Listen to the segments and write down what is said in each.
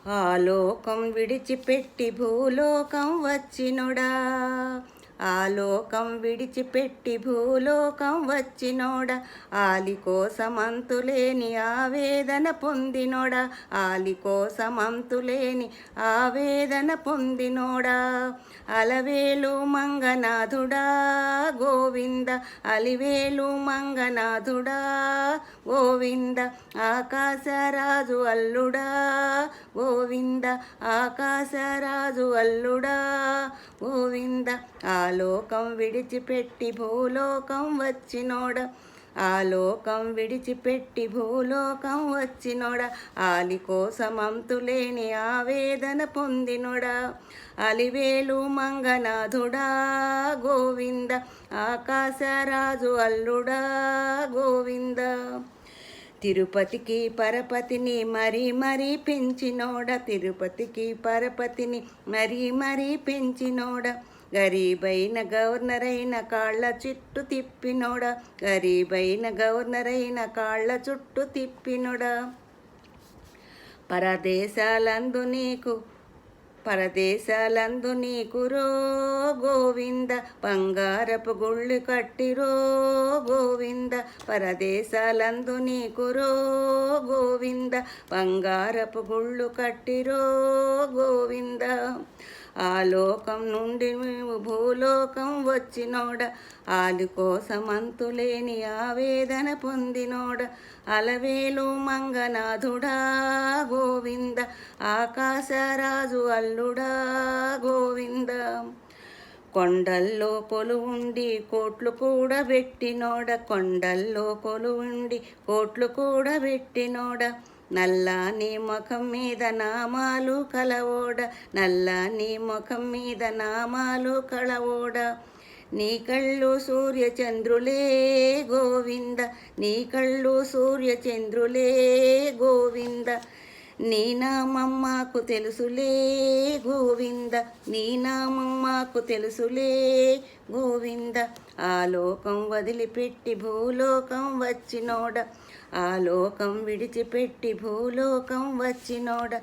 ఆలోకం విడిచిపెట్టి భూలోకం వచ్చినోడా, ఆలోకం విడిచిపెట్టి భూలోకం వచ్చినోడా, ఆలి కోసమంతులేని ఆవేదన పొందినోడా, ఆలి కోసమంతులేని ఆవేదన పొందినోడా. అలవేలు మంగనాథుడా గోవింద, అలివేలు మంగనాథుడా గోవింద, ఆకాశరాజు అల్లుడా గోవింద, ఆకాశరాజు అల్లుడా గోవింద. ఆలోకం విడిచిపెట్టి భూలోకం వచ్చినోడ, ఆలోకం విడిచిపెట్టి భూలోకం వచ్చినోడ, ఆలి కోసమంతులేని ఆవేదన పొందినోడా. అలివేలు మంగనాథుడా గోవింద, ఆకాశరాజు అల్లుడా గోవింద. తిరుపతికి పరపతిని మరీ మరీ పెంచినోడ, తిరుపతికి పరపతిని మరీ మరీ పెంచినోడ, గరీబైన గవర్నర్ అయిన కాళ్ళ చుట్టూ తిప్పినోడ, గరీబైన గవర్నర్ అయిన కాళ్ళ చుట్టూ తిప్పినోడ. పరదేశాలందు నీకురో గోవింద, బంగారపు గుళ్ళు కట్టిరో గోవింద, పరదేశాలందు నీకురో గోవింద, బంగారపు గుళ్ళు కట్టిరో గోవింద. ఆలోకం నుండి భూలోకం వచ్చినోడ, ఆలి కోసమంతులేని ఆవేదన పొందినోడ, అలవేలు మంగనాథుడా గోవింద, ఆకాశరాజు అల్లుడా గోవింద. కొండల్లో కొలువుండి కోట్లు కూడా పెట్టినోడ, కొండల్లో కొలువుండి కోట్లు కూడా పెట్టినోడ, నల్లాని ముఖం మీద నామాలు కలవోడ, నల్లాని ముఖం మీద నామాలు కలవోడ. నీ కళ్ళు సూర్యచంద్రులే గోవింద, నీ కళ్ళు సూర్యచంద్రులే గోవింద, నీ నామం మాకు తెలుసులే గోవింద, నీ నామం మాకు తెలుసులే గోవింద. ఆలోకం వదిలిపెట్టి భూలోకం వచ్చినోడ, ఆలోకం విడిచిపెట్టి భూలోకం వచ్చినోడ,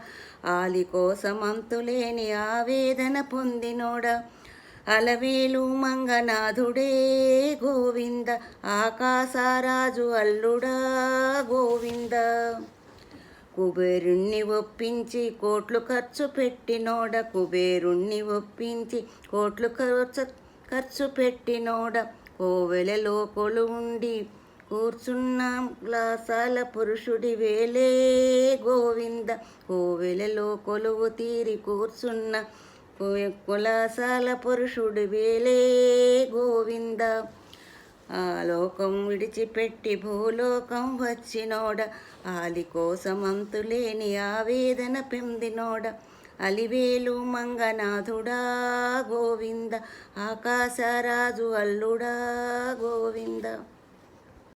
ఆలి కోసమంతులేని ఆవేదన పొందినోడ, అలవేలు మంగనాథుడే గోవింద, ఆకాశరాజు అల్లుడా గోవింద. కుబేరుణ్ణి ఒప్పించి కోట్లు ఖర్చు పెట్టినోడ, కుబేరుణ్ణి ఒప్పించి కోట్లు ఖర్చు పెట్టినోడ, కోవెలలో కొలువుండి కూర్చున్న కులాసాల పురుషుడి వేలే గోవింద, కోవెలలో కొలువు తీరి కూర్చున్న కులాసాల పురుషుడి వేలే గోవింద. ఆలోకం విడిచిపెట్టి భూలోకం వచ్చినోడ, ఆలి కోసమంతులేని ఆవేదన పొందినోడ, అలివేలు మంగనాథుడా గోవింద, ఆకాశరాజు అల్లుడా గోవింద.